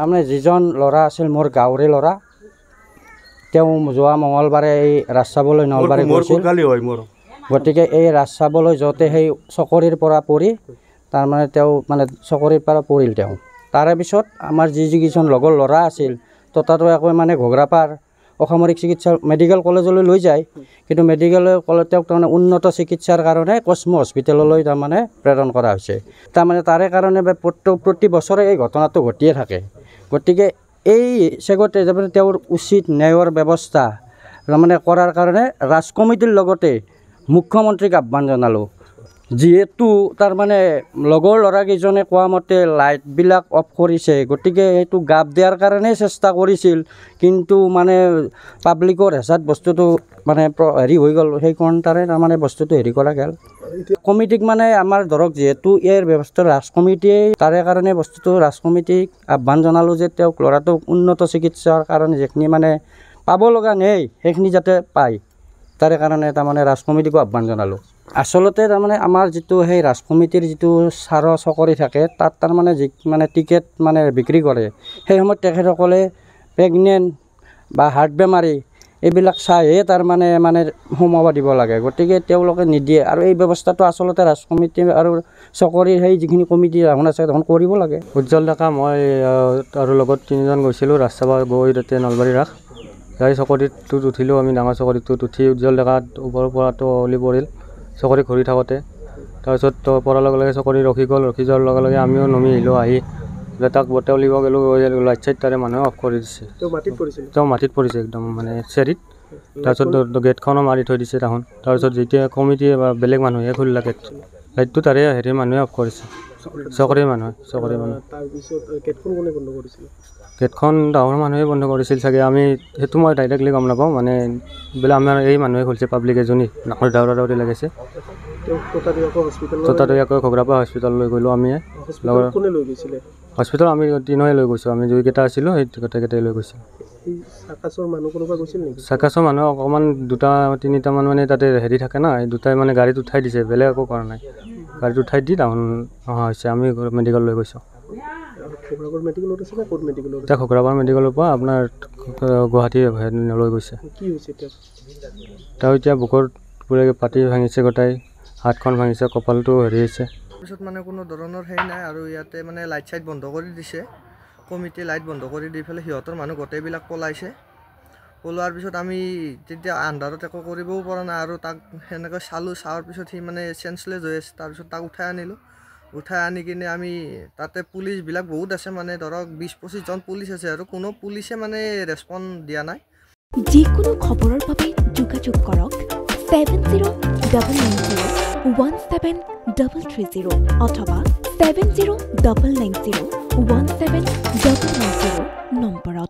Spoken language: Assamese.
তাৰমানে যিজন ল'ৰা আছিল মোৰ গাঁৱৰে ল'ৰা তেওঁ যোৱা মঙলবাৰে এই ৰাজ চাবলৈ নলবাৰী গৈছিল গতিকে এই ৰাজ চাবলৈ যাওঁতে সেই চকৰিৰ পৰা পৰি তাৰমানে তেওঁ মানে চকৰিৰ পৰা পৰিল তেওঁ তাৰে পিছত আমাৰ যিকেইজন লগৰ ল'ৰা আছিল ততাতৈয়াকৈ মানে ঘগ্ৰাপাৰ অসামৰিক চিকিৎসা মেডিকেল কলেজলৈ লৈ যায় কিন্তু মেডিকেল কলেজ তেওঁক তাৰমানে উন্নত চিকিৎসাৰ কাৰণে কস্মো হস্পিটেললৈ তাৰমানে প্ৰেৰণ কৰা হৈছে তাৰমানে তাৰে কাৰণে প্ৰতি বছৰে এই ঘটনাটো ঘটিয়ে থাকে গতিকে এই চেগতে তাৰমানে তেওঁৰ উচিত ন্যায়ৰ ব্যৱস্থা তাৰমানে কৰাৰ কাৰণে ৰাজ কমিটিৰ লগতে মুখ্যমন্ত্ৰীক আহ্বান জনালোঁ যিহেতু তাৰমানে লগৰ ল'ৰাকেইজনে কোৱা মতে লাইটবিলাক অফ কৰিছে গতিকে সেইটো গাপ দিয়াৰ কাৰণেই চেষ্টা কৰিছিল কিন্তু মানে পাব্লিকৰ হেঁচাত বস্তুটো মানে হেৰি হৈ গ'ল সেইকাৰণে তাৰমানে বস্তুটো হেৰি কৰা গ'ল কমিটিক মানে আমাৰ ধৰক যিহেতু ইয়াৰ ব্যৱস্থা ৰাজ কমিটিয়ে তাৰে কাৰণে বস্তুটো ৰাজ কমিটিক আহ্বান জনালোঁ যে তেওঁক ল'ৰাটোক উন্নত চিকিৎসাৰ কাৰণে যিখিনি মানে পাব লগা নেই সেইখিনি যাতে পায় তাৰে কাৰণে তাৰমানে ৰাজ কমিটিকো আহ্বান জনালোঁ আচলতে তাৰমানে আমাৰ যিটো সেই ৰাজ কমিটিৰ যিটো চাৰৰ চকৰি থাকে তাত তাৰমানে যি মানে টিকেট মানে বিক্ৰী কৰে সেই সময়ত তেখেতসকলে প্ৰেগনেণ্ট বা হাৰ্ট বেমাৰী এইবিলাক চাইহে তাৰমানে সোমাব দিব লাগে গতিকে তেওঁলোকে নিদিয়ে আৰু এই ব্যৱস্থাটো আচলতে ৰাজ কমিটি আৰু চকৰিৰ সেই যিখিনি কমিটি এখন আছে তখন কৰিব লাগে উজ্জ্বল ডেকা মই আৰু লগত 3জন গৈছিলোঁ ৰাজ চাব গৈ তাতে নলবাৰী ৰাস গাড়ী চকৰিটোত উঠিলোঁ আমি ডাঙৰ চকৰিটোত উঠি উজ্জ্বল ডেকাত ওপৰৰ পৰাটো অলি পৰিল চকৰি ঘূৰি থাকোঁতে তাৰপিছত পৰাৰ লগে লগে চকৰি ৰখি গ'ল ৰখি যোৱাৰ লগে লগে আমিও নমি আহিলোঁ আহি তাক বতে উলিব গ'লোঁ লাইট চাইট তাৰে মানুহে অফ কৰি দিছে তেওঁ মাটিত পৰিছে একদম মানে চেৰিত তাৰপিছত গেটখনো মাৰি থৈ দিছে তাহোন তাৰপিছত যেতিয়া কমিটিয়ে বা বেলেগ মানুহে খুলিলে লাইটটো তাৰে হেৰি মানুহে অফ কৰিছে চকৰিৰ মানুহে গেটখন ডাঙৰ মানুহে বন্ধ কৰিছিল চাগে আমি সেইটো মই ডাইৰেক্টলি গম নাপাওঁ মানে বোলে আমাৰ এই মানুহে খুলিছে পাব্লিক এজনী ডাঙৰ দাউৰি লাগিছে ততাতৈয়াকৈ ঘগ্ৰাপাৰ হস্পিটেললৈ গ'লোঁ আমি হস্পিটেল আমি 3 লৈ গৈছোঁ আমি যিকেইটা আছিলোঁ সেই গোটেইকেইটাই লৈ গৈছোঁ চাৰ্কাছৰ মানুহ অকণমান 2-3টা মান মানে তাতে হেৰি থাকে না এই দুটাই মানে গাড়ীত উঠাই দিছে বেলেগ একো কৰা নাই গাড়ীত উঠাই দি ডাউন অহা হৈছে আমি মেডিকেল লৈ গৈছোঁ এতিয়া ঘগ্ৰাপাৰ মেডিকেলৰ পৰা আপোনাৰ গুৱাহাটী লৈ গৈছে তেওঁ এতিয়া বুকৰ পুৰে পাতি ভাঙিছে গোটাই হাতখন ভাঙিছে কপালটো হেৰি হৈছে তাৰপিছত মানে কোনো ধৰণৰ হেৰি নাই আৰু ইয়াতে মানে লাইট চাইট বন্ধ কৰি দিছে কমিটি লাইট বন্ধ কৰি দি পেলাই সিহঁতৰ মানুহ গোটেইবিলাক পলাইছে পলোৱাৰ পিছত আমি তেতিয়া আন্ধাৰত একো কৰিবও পৰা নাই আৰু তাক সেনেকৈ চোৱাৰ পিছত সি মানে চেঞ্চলেছ হৈ আছে তাৰপিছত তাক উঠাই আনিলোঁ উঠাই আনি কিনে আমি তাতে পুলিচবিলাক বহুত আছে মানে ধৰক 20-25 জন পুলিচ আছে আৰু কোনো পুলিচে মানে ৰেছপন্স দিয়া নাই যিকোনো খবৰৰ বাবে যোগাযোগ কৰক 7099017330 অথবা 7099017990 নম্বৰত